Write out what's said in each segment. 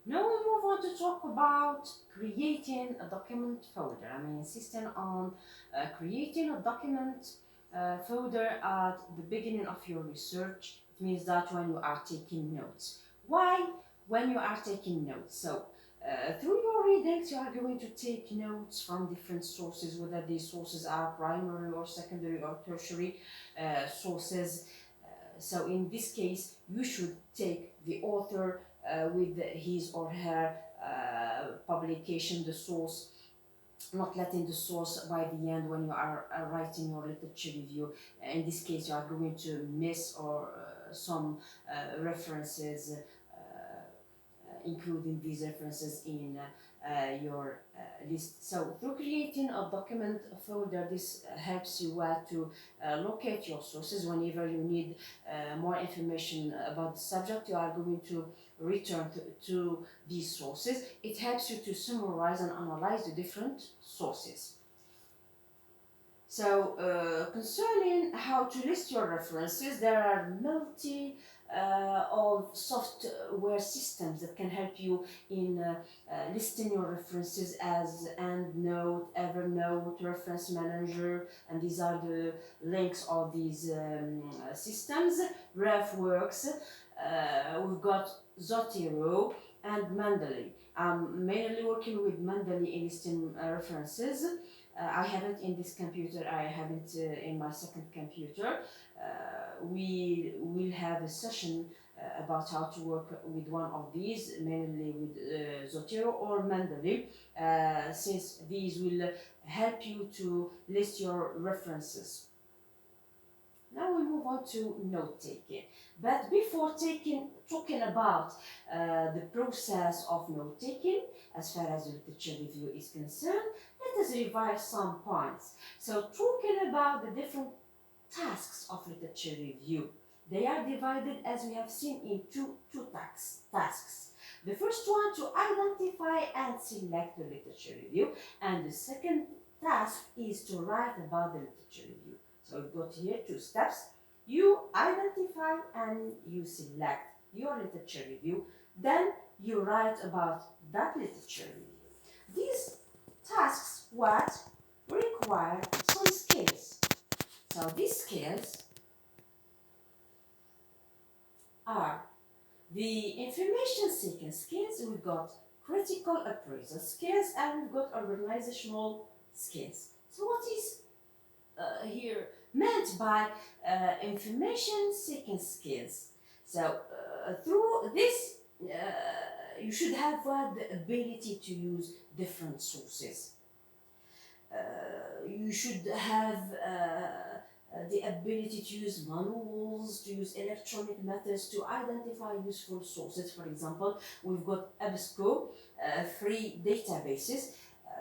Now we move on to talk about creating a document folder. I'm insisting on creating a document folder at the beginning of your research. It means that when you are taking notes. Why? When you are taking notes. So through your readings, you are going to take notes from different sources, whether these sources are primary or secondary or tertiary sources. So in this case, you should take the author with his or her publication, the source, not letting the source by the end when you are writing your literature review. In this case, you are going to miss or some references, including these references in your list. So through creating a document folder, this helps you to locate your sources whenever you need more information about the subject. You are going to return to these sources. It helps you to summarize and analyze the different sources. So, concerning how to list your references, there are multi of software systems that can help you in listing your references as EndNote, Evernote, Reference Manager, and these are the links of these systems. RefWorks, we've got Zotero and Mendeley. I'm mainly working with Mendeley in listing references. I haven't in this computer, I haven't in my second computer. We will have a session about how to work with one of these, mainly with Zotero or Mendeley, since these will help you to list your references. Now we move on to note taking. But before talking about the process of note taking, as far as literature review is concerned, let us revise some points. So, talking about the different tasks of literature review, they are divided, as we have seen, in two tasks. The first one to identify and select the literature review, and the second task is to write about the literature review. So we've got here two steps. You identify and you select your literature review, then you write about that literature review. These tasks require some skills. So these skills are the information seeking skills. We've got critical appraisal skills and we've got organizational skills. So what is here meant by information seeking skills? So through this, you should have the ability to use different sources. You should have the ability to use manuals, to use electronic methods to identify useful sources. For example, we've got EBSCO, free databases.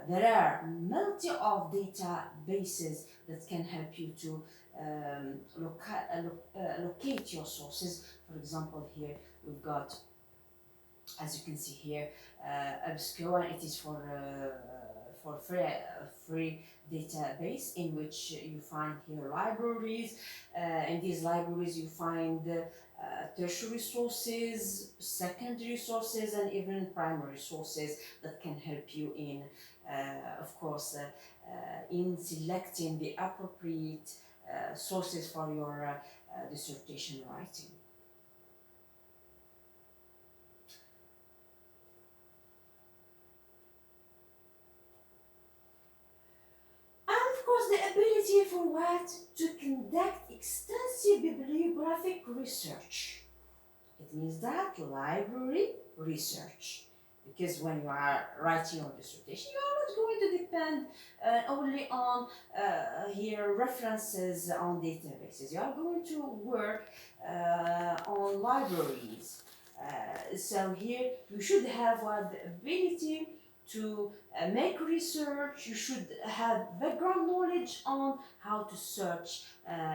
There are multi of databases that can help you to locate your sources. For example, here we've got, as you can see here, EBSCO, and it is for free database in which you find here libraries. In these libraries you find tertiary sources, secondary sources, and even primary sources that can help you in, of course, in selecting the appropriate sources for your dissertation writing. Of course, the ability for to conduct extensive bibliographic research. It means that library research. Because when you are writing your dissertation, you are not going to depend only on here references on databases. You are going to work on libraries. So here you should have the ability to make research. You should have background knowledge on how to search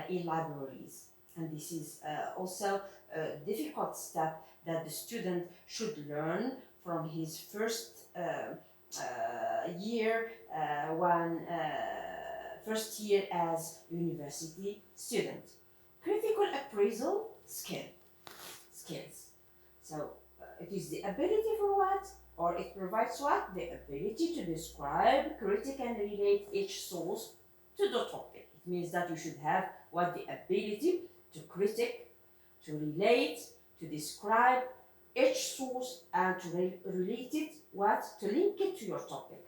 in libraries. And this is also a difficult step that the student should learn from his first year, first year as university student. Critical appraisal skills. So it is the ability for what? Or it provides what? The ability to describe, critique, and relate each source to the topic. It means that you should have what? The ability to critique, to relate, to describe each source, and to relate it, what? To link it to your topic.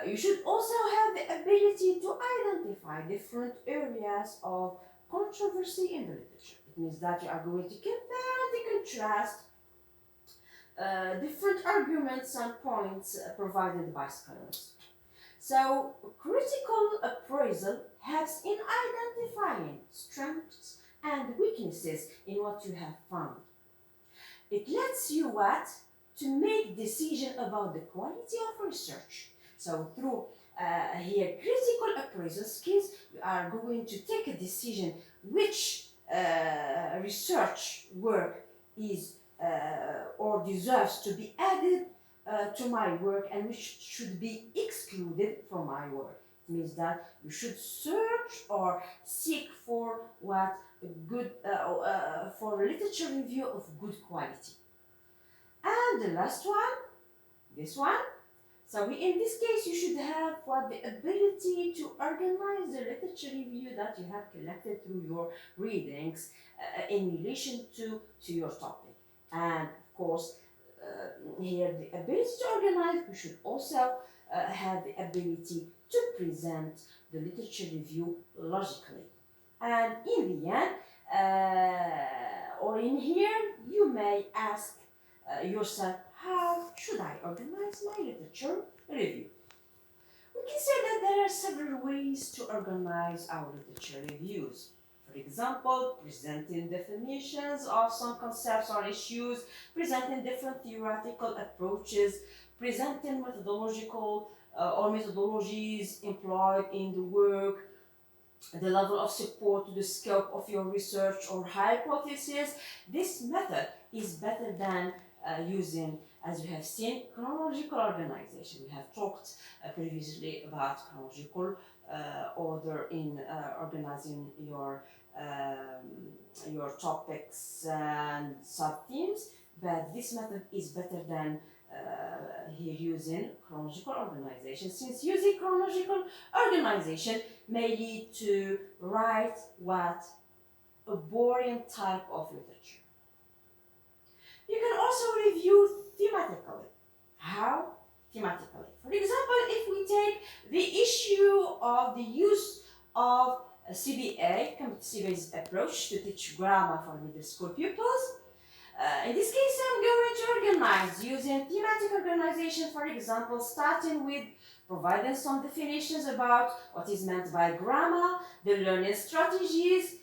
You should also have the ability to identify different areas of controversy in the literature. It means that you are going to compare and contrast different arguments and points provided by scholars. So, critical appraisal helps in identifying strengths and weaknesses in what you have found. It lets you what? To make decision about the quality of research. So through here critical appraisal skills, you are going to take a decision which research work is or deserves to be added to my work and which should be excluded from my work. It means that you should search or seek for what good for literature review of good quality. And the last one, this one. So in this case, you should have what? The ability to organize the literature review that you have collected through your readings in relation to your topic. And of course, here the ability to organize, you should also have the ability to present the literature review logically. And in the end, or in here, you may ask yourself, how should I organize my literature review? We can say that there are several ways to organize our literature reviews. For example, presenting definitions of some concepts or issues, presenting different theoretical approaches, presenting methodological or methodologies employed in the work, the level of support to the scope of your research or hypothesis. This method is better than using, as we have seen, chronological organization. We have talked previously about chronological order in organizing your topics and sub-themes, but this method is better than here using chronological organization, since using chronological organization may lead to write what? A boring type of literature. You can also review thematically. How? Thematically. For example, if we take the issue of the use of CBA, competency-based approach to teach grammar for middle school pupils, in this case, I'm going to organize using thematic organization, for example, starting with providing some definitions about what is meant by grammar, the learning strategies,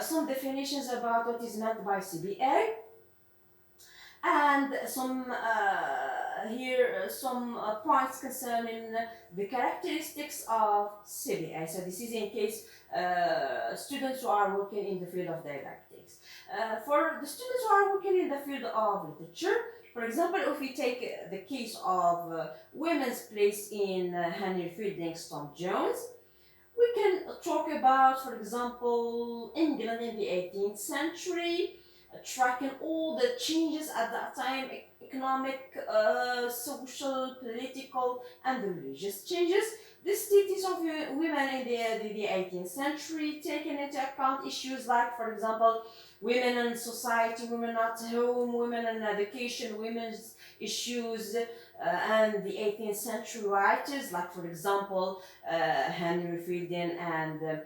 some definitions about what is meant by CBA, and some points concerning the characteristics of CBA. So this is in case students who are working in the field of didactics. For the students who are working in the field of literature, for example, if we take the case of women's place in Henry Fielding's Tom Jones, we can talk about, for example, England in the 18th century, tracking all the changes at that time, economic, social, political, and religious changes. The status of women in the 18th century, taking into account issues like, for example, women in society, women at home, women in education, women's issues, and the 18th century writers, like, for example, Henry Fielding and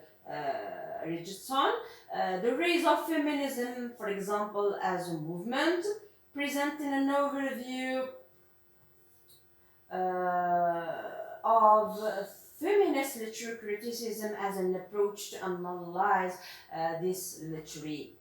Richardson. The rise of feminism, for example, as a movement, presenting an overview of feminist literature criticism as an approach to analyze this literary